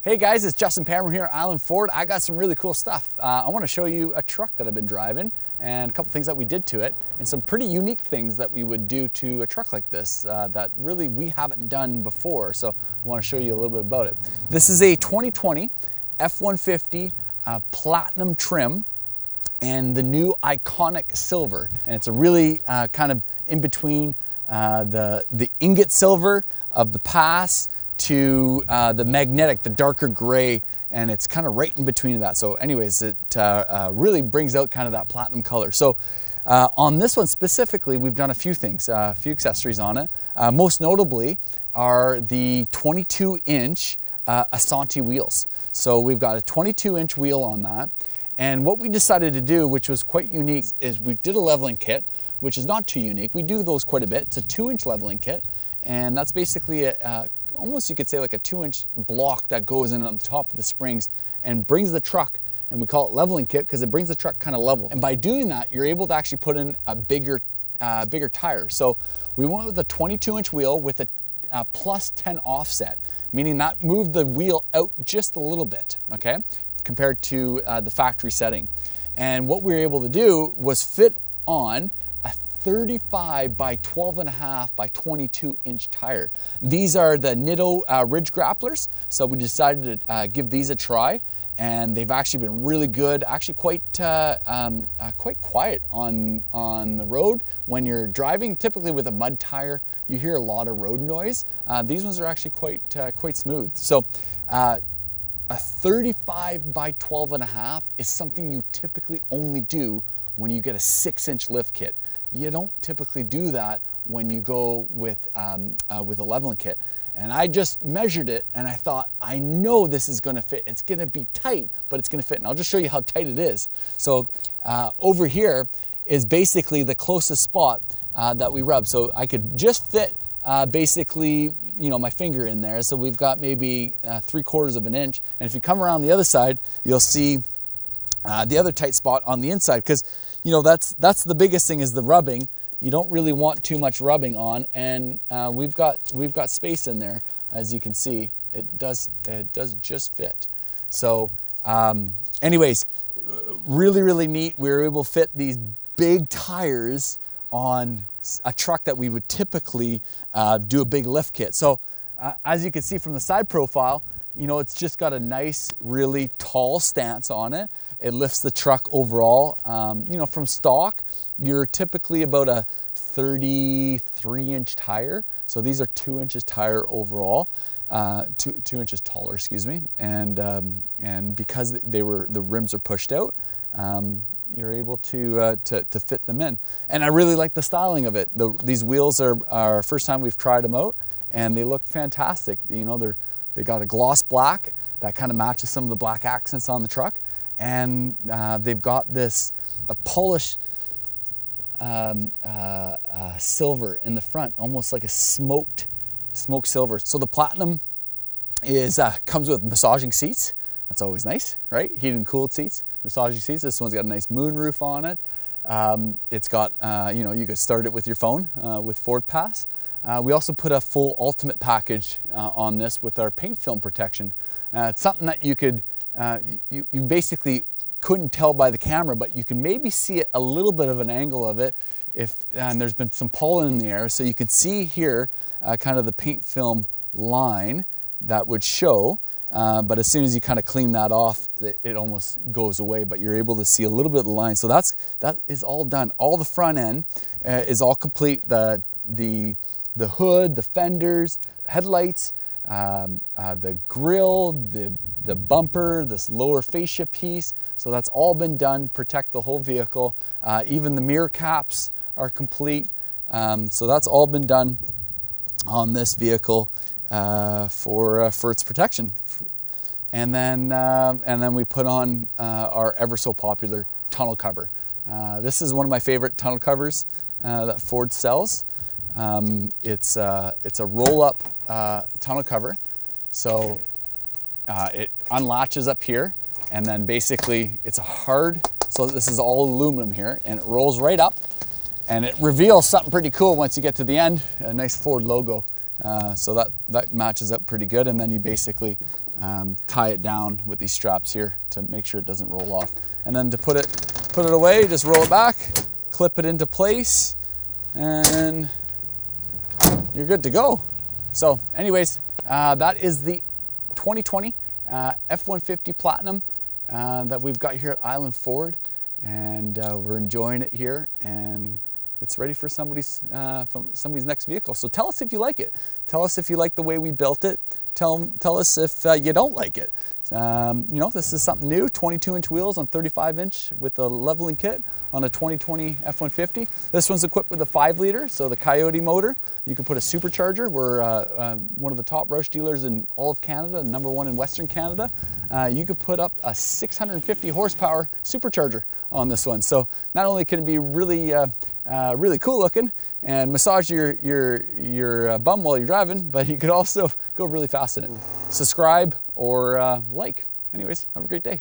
Hey guys, it's Justin Palmer here at Island Ford. I got some really cool stuff. I want to show you a truck that I've been driving and a couple things that we did to it and some pretty unique things that we would do to a truck like this that really we haven't done before. So I want to show you a little bit about it. This is a 2020 F-150 Platinum trim and the new iconic silver. And it's a really kind of in between the ingot silver of the past to the magnetic, the darker gray, and it's kind of right in between that. So anyways, it really brings out kind of that platinum color. So on this one specifically, we've done a few things, a few accessories on it. Most notably are the 22-inch Asante wheels. So we've got a 22-inch wheel on that. And what we decided to do, which was quite unique, is we did a leveling kit, which is not too unique. We do those quite a bit. It's a 2-inch leveling kit, and that's basically almost you could say like a 2-inch block that goes in on the top of the springs and brings the truck, and we call it leveling kit because it brings the truck kind of level. And by doing that, you're able to actually put in a bigger tire. So we went with a 22-inch wheel with a plus 10 offset, meaning that moved the wheel out just a little bit, okay, compared to the factory setting. And what we were able to do was fit on 35 by 12.5 by 22-inch tire. These are the Tonneau ridge grapplers, so we decided to give these a try, and they've actually been really good. Actually, quite quiet on the road when you're driving. Typically, with a mud tire, you hear a lot of road noise. These ones are actually quite smooth. So. A 35 by 12.5 is something you typically only do when you get a 6-inch lift kit. You don't typically do that when you go with a leveling kit. And I just measured it and I thought, I know this is gonna fit. It's gonna be tight, but it's gonna fit. And I'll just show you how tight it is. So over here is basically the closest spot that we rub. So I could just fit basically, you know, my finger in there. So we've got maybe 3/4 of an inch. And if you come around the other side, you'll see the other tight spot on the inside, because you know that's the biggest thing is the rubbing. You don't really want too much rubbing on, and we've got space in there, as you can see. It does just fit. So anyways, really neat. We were able to fit these big tires on a truck that we would typically do a big lift kit. So as you can see from the side profile, you know, it's just got a nice, really tall stance on it. It lifts the truck overall. You know, from stock, you're typically about a 33-inch tire. So these are 2 inches tire overall, 2 inches taller, excuse me. And because the rims are pushed out, you're able to fit them in. And I really like the styling of it. These wheels are our first time we've tried them out, and they look fantastic. You know, they got a gloss black that kind of matches some of the black accents on the truck, and they've got this polished silver in the front, almost like a smoked silver. So the Platinum comes with massaging seats. That's always nice, right? Heated and cooled seats, massaging seats. This one's got a nice moon roof on it. It's got, you know, you could start it with your phone with Ford Pass. We also put a full ultimate package on this with our paint film protection. It's something that you could, you basically couldn't tell by the camera, but you can maybe see it a little bit of an angle of it and there's been some pollen in the air. So you can see here kind of the paint film line that would show. But as soon as you kind of clean that off, it almost goes away, but you're able to see a little bit of the line. So that is all done. All the front end is all complete. The hood, the fenders, headlights, the grill, the bumper, this lower fascia piece. So that's all been done, protect the whole vehicle. Even the mirror caps are complete. So that's all been done on this vehicle for its protection. And then we put on our ever so popular tonneau cover. This is one of my favorite tonneau covers that Ford sells. It's a roll-up tonneau cover. So it unlatches up here, and then basically it's a hard, so this is all aluminum here, and it rolls right up, and it reveals something pretty cool once you get to the end, a nice Ford logo. So that matches up pretty good, and then you basically tie it down with these straps here to make sure it doesn't roll off. And then to put it away, just roll it back, clip it into place, and you're good to go. So anyways, that is the 2020 F-150 Platinum that we've got here at Island Ford, and we're enjoying it here, and it's ready for somebody's next vehicle. So tell us if you like it. Tell us if you like the way we built it. Tell us if you don't like it. You know, this is something new, 22-inch wheels on 35-inch with a leveling kit on a 2020 F-150. This one's equipped with a 5-liter, so the Coyote motor. You can put a supercharger. We're one of the top Roush dealers in all of Canada, #1 in Western Canada. You could put up a 650 horsepower supercharger on this one. So not only can it be really cool looking and massage your bum while you're driving, but you could also go really fast in it. Subscribe or like. Anyways, have a great day.